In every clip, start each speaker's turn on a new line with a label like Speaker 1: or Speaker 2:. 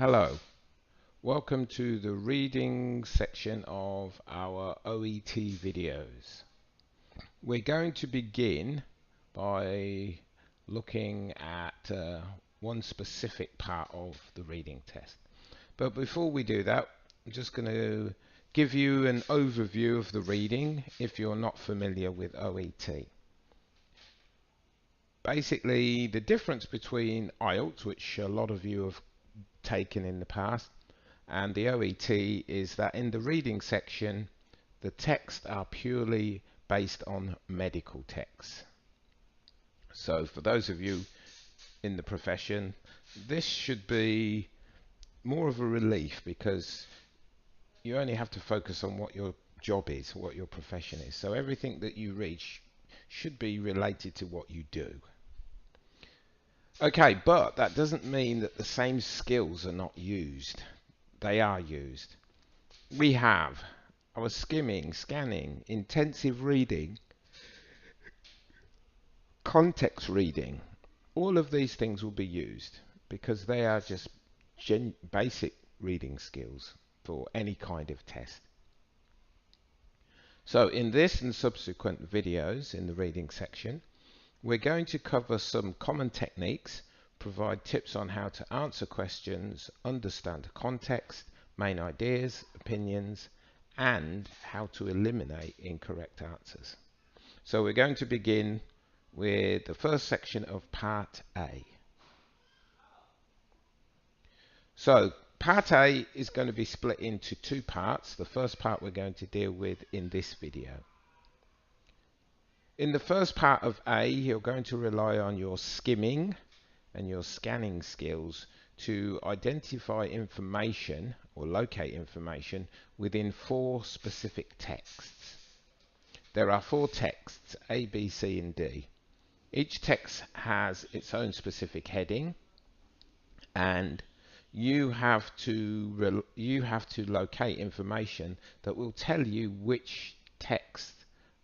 Speaker 1: Hello, welcome to the reading section of our OET videos. We're going to begin by looking at one specific part of the reading test. But before we do that, I'm just going to give you an overview of the reading if you're not familiar with OET. Basically, the difference between IELTS, which a lot of you have taken in the past, and the OET is that in the reading section, the texts are purely based on medical texts. So for those of you in the profession, this should be more of a relief because you only have to focus on what your job is, what your profession is. So everything that you read should be related to what you do. Okay, but that doesn't mean that the same skills are not used. They are used. We have our skimming, scanning, intensive reading, context reading. All of these things will be used because they are just basic reading skills for any kind of test. So in this and subsequent videos in the reading section, we're going to cover some common techniques, provide tips on how to answer questions, understand context, main ideas, opinions, and how to eliminate incorrect answers. So we're going to begin with the first section of Part A. So Part A is going to be split into two parts. The first part we're going to deal with in this video. In the first part of A, you're going to rely on your skimming and your scanning skills to identify information or locate information within four specific texts. There are four texts, A, B, C, and D. Each text has its own specific heading, and you have to locate information that will tell you which text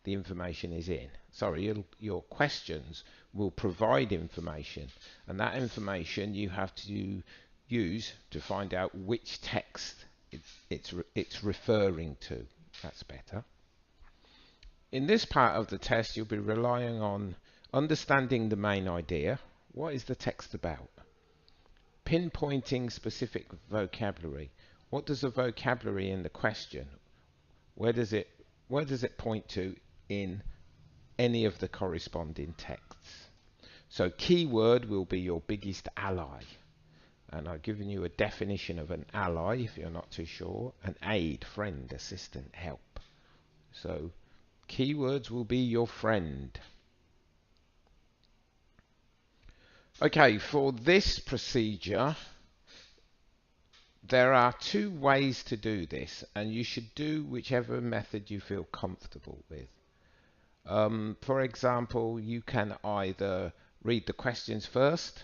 Speaker 1: the information is in. Sorry, your questions will provide information, and that information you have to use to find out which text it's referring to. That's better. In this part of the test, you'll be relying on understanding the main idea. What is the text about? Pinpointing specific vocabulary. What does the vocabulary in the question? Where does it point to in any of the corresponding texts? So keyword will be your biggest ally. And I've given you a definition of an ally if you're not too sure. An aid, friend, assistant, help. So keywords will be your friend. Okay, for this procedure, there are two ways to do this, and you should do whichever method you feel comfortable with. For example, you can either read the questions first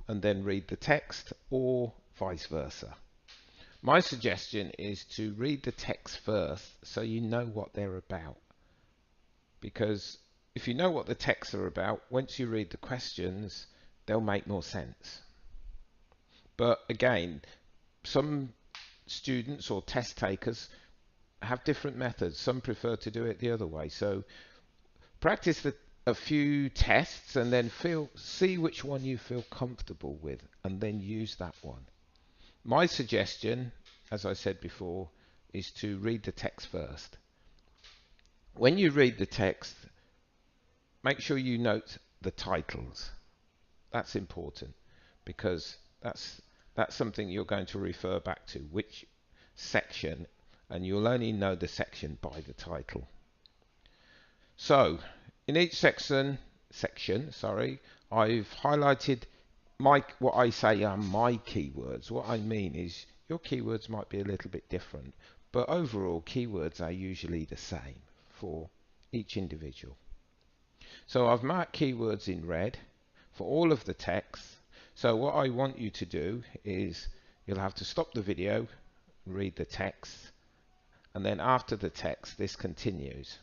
Speaker 1: and then read the text, or vice versa. My suggestion is to read the text first so you know what they're about. Because if you know what the texts are about, once you read the questions, they'll make more sense. But again, some students or test takers have different methods. Some prefer to do it the other way. So practice a few tests and then see which one you feel comfortable with and then use that one. My suggestion, as I said before, is to read the text first. When you read the text, make sure you note the titles. That's important because that's something you're going to refer back to, which section, and you'll only know the section by the title. So in each section, I've highlighted what I say are my keywords. What I mean is your keywords might be a little bit different, but overall keywords are usually the same for each individual. So I've marked keywords in red for all of the text. So what I want you to do is you'll have to stop the video, read the text, and then after the text this continues.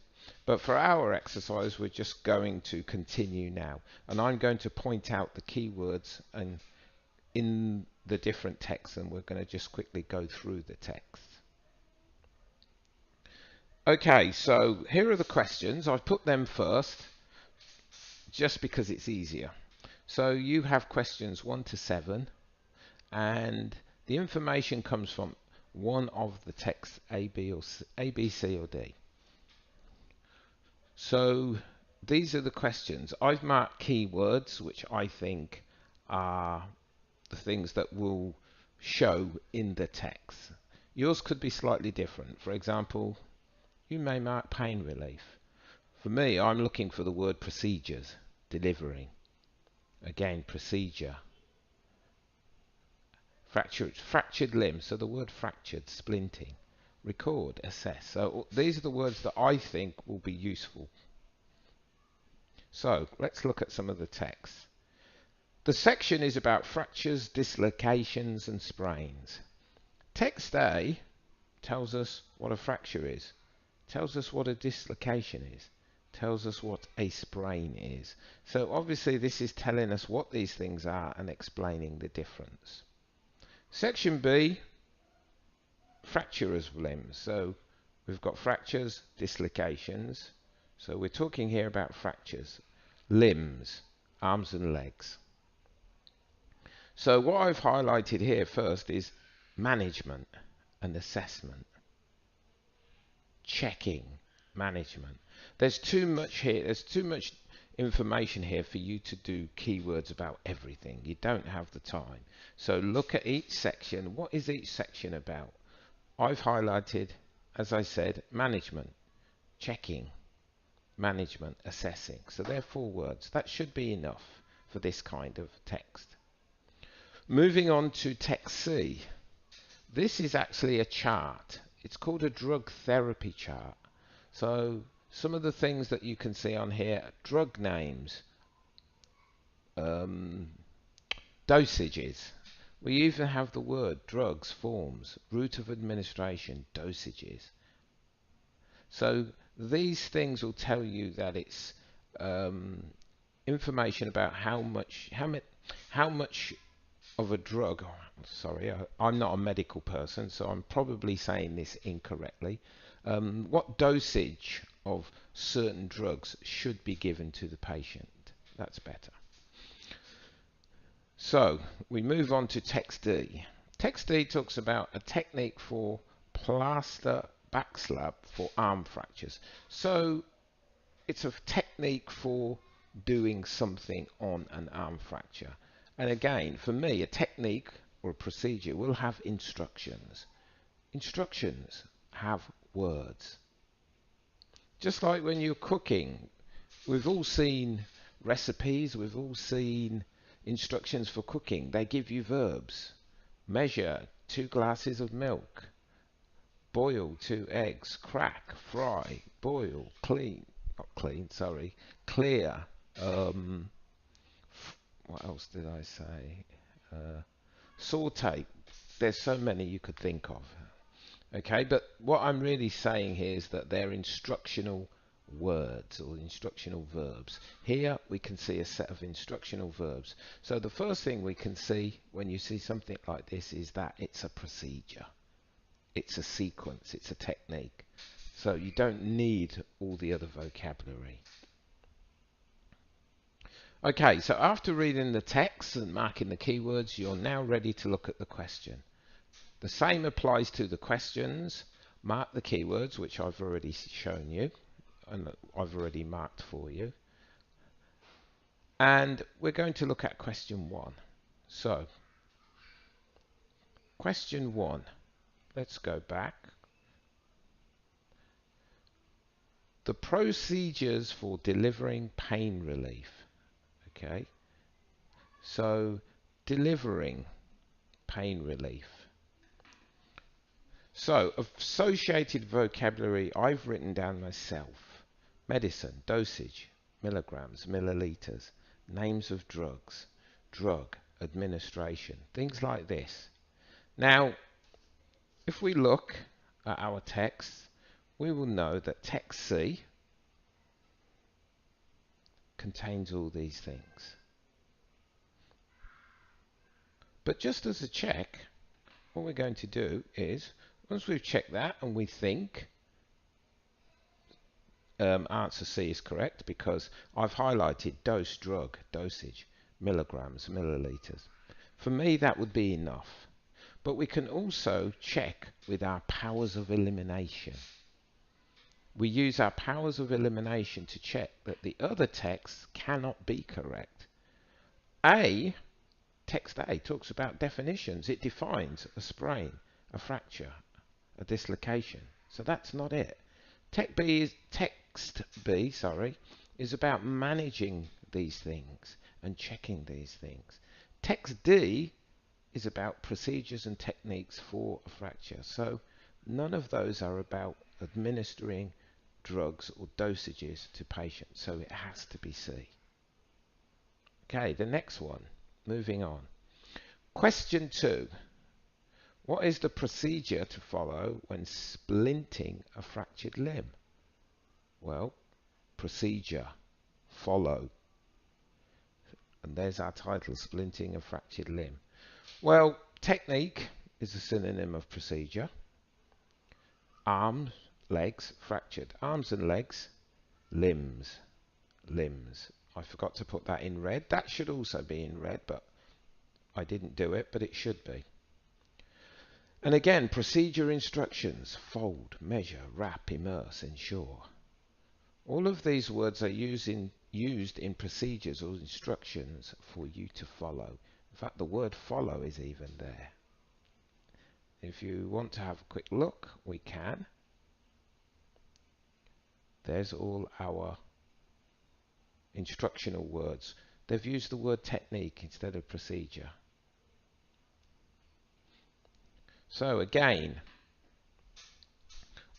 Speaker 1: But for our exercise we're just going to continue now, and I'm going to point out the keywords and in the different texts, and we're going to just quickly go through the text. Okay, so here are the questions. I've put them first just because it's easier. So you have questions 1 to 7, and the information comes from one of the texts A, B, C, or D. So these are the questions. I've marked keywords, which I think are the things that will show in the text. Yours could be slightly different. For example, you may mark pain relief. For me, I'm looking for the word procedures, delivering. Again, procedure. Fractured limb, so the word fractured, splinting. Record, assess. So these are the words that I think will be useful. So let's look at some of the text. The section is about fractures, dislocations, and sprains. Text A tells us what a fracture is, tells us what a dislocation is, tells us what a sprain is. So obviously this is telling us what these things are and explaining the difference. Section B, fracture of limbs. So we've got fractures, dislocations. So we're talking here about fractures, limbs, arms and legs. So what I've highlighted here first is management and assessment. Checking, management. There's too much here. There's too much information here for you to do keywords about everything. You don't have the time. So look at each section. What is each section about? I've highlighted, as I said, management, checking, management, assessing. So they're 4 words. That should be enough for this kind of text. Moving on to text C. This is actually a chart. It's called a drug therapy chart. So some of the things that you can see on here, drug names, dosages. We even have the word drugs, forms, route of administration, dosages. So these things will tell you that it's information about how much of a drug. Sorry, I'm not a medical person, so I'm probably saying this incorrectly. What dosage of certain drugs should be given to the patient? That's better. So we move on to text D. Text D talks about a technique for plaster backslab for arm fractures. So it's a technique for doing something on an arm fracture. And again, for me, a technique or a procedure will have instructions. Instructions have words. Just like when you're cooking, we've all seen recipes, we've all seen instructions for cooking. They give you verbs. Measure 2 glasses of milk. Boil 2 eggs. Crack, fry, boil, clean. Not clean, sorry. Clear. What else did I say? Saute. There's so many you could think of. Okay, but what I'm really saying here is that they're instructional words or instructional verbs. Here we can see a set of instructional verbs. So the first thing we can see when you see something like this is that it's a procedure. It's a sequence. It's a technique. So you don't need all the other vocabulary. Okay, so after reading the text and marking the keywords, you're now ready to look at the question. The same applies to the questions. Mark the keywords, which I've already shown you and I've already marked for you. And we're going to look at question 1. So, question 1. Let's go back. The procedures for delivering pain relief. Okay, so delivering pain relief. So associated vocabulary I've written down myself. Medicine, dosage, milligrams, milliliters, names of drugs, drug, administration, things like this. Now, if we look at our text, we will know that text C contains all these things. But just as a check, what we're going to do is, once we've checked that and we think answer C is correct because I've highlighted dose, drug, dosage, milligrams, milliliters. For me, that would be enough. But we can also check with our powers of elimination. We use our powers of elimination to check that the other texts cannot be correct. Text A talks about definitions. It defines a sprain, a fracture, a dislocation. So that's not it. Text B is about managing these things and checking these things. Text D is about procedures and techniques for a fracture. So none of those are about administering drugs or dosages to patients. So it has to be C. Okay, the next one. Moving on. Question 2. What is the procedure to follow when splinting a fractured limb? Well, procedure, follow. And there's our title, splinting a fractured limb. Well, technique is a synonym of procedure. Arms, legs, fractured. Arms and legs, limbs, limbs. I forgot to put that in red. That should also be in red, but I didn't do it, but it should be. And again, procedure instructions, fold, measure, wrap, immerse, ensure. All of these words are used in procedures or instructions for you to follow. In fact, the word follow is even there. If you want to have a quick look, we can. There's all our instructional words. They've used the word technique instead of procedure. So again,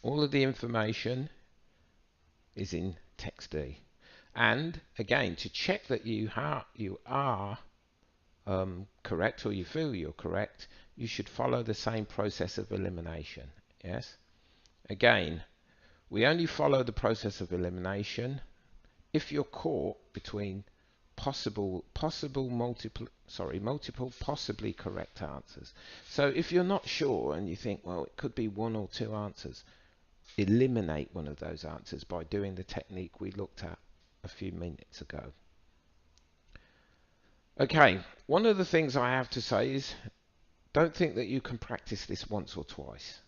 Speaker 1: all of the information is in text D. And again, to check that you are correct, or you feel you're correct, you should follow the same process of elimination. Yes. Again, we only follow the process of elimination if you're caught between multiple possibly correct answers. So if you're not sure and you think, well, it could be one or two answers, eliminate one of those answers by doing the technique we looked at a few minutes ago. Okay, one of the things I have to say is don't think that you can practice this once or twice.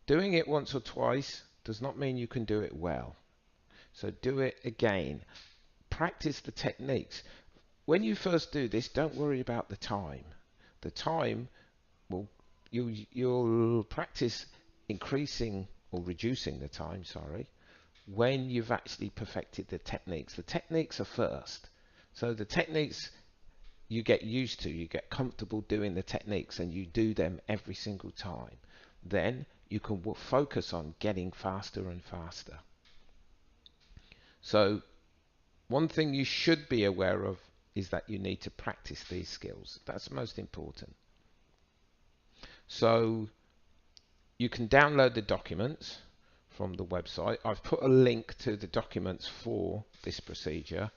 Speaker 1: Doing it once or twice does not mean you can do it well. So do it again. Practice the techniques. When you first do this, don't worry about the time. The time you'll practice increasing or reducing the time, when you've actually perfected the techniques. The techniques are first. So the techniques you get used to, you get comfortable doing the techniques and you do them every single time. Then you can focus on getting faster and faster. So one thing you should be aware of is that you need to practice these skills. That's most important. So you can download the documents from the website. I've put a link to the documents for this procedure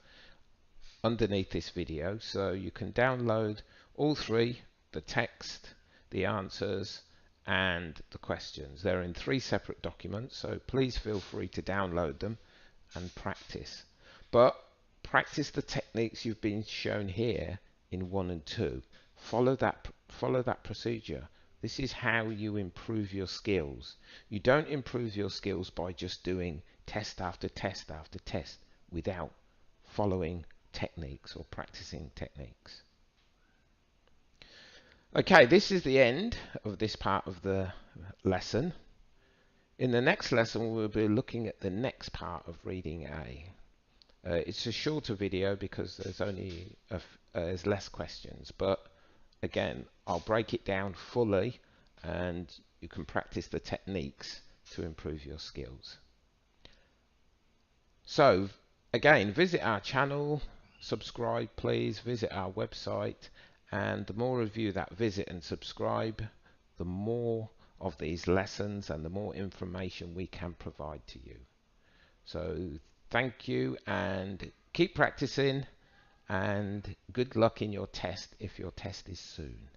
Speaker 1: underneath this video, so you can download all three, the text, the answers, and the questions. They're in 3 separate documents, so please feel free to download them and practice. But practice the techniques you've been shown here in 1 and 2. Follow that procedure. This is how you improve your skills. You don't improve your skills by just doing test after test after test without following techniques or practicing techniques. Okay, this is the end of this part of the lesson. In the next lesson, we'll be looking at the next part of reading A. It's a shorter video because there's less questions, but again, I'll break it down fully and you can practice the techniques to improve your skills. So again, visit our channel, subscribe please, visit our website, and the more of you that visit and subscribe, the more of these lessons and the more information we can provide to you. So thank you and keep practicing, and good luck in your test if your test is soon.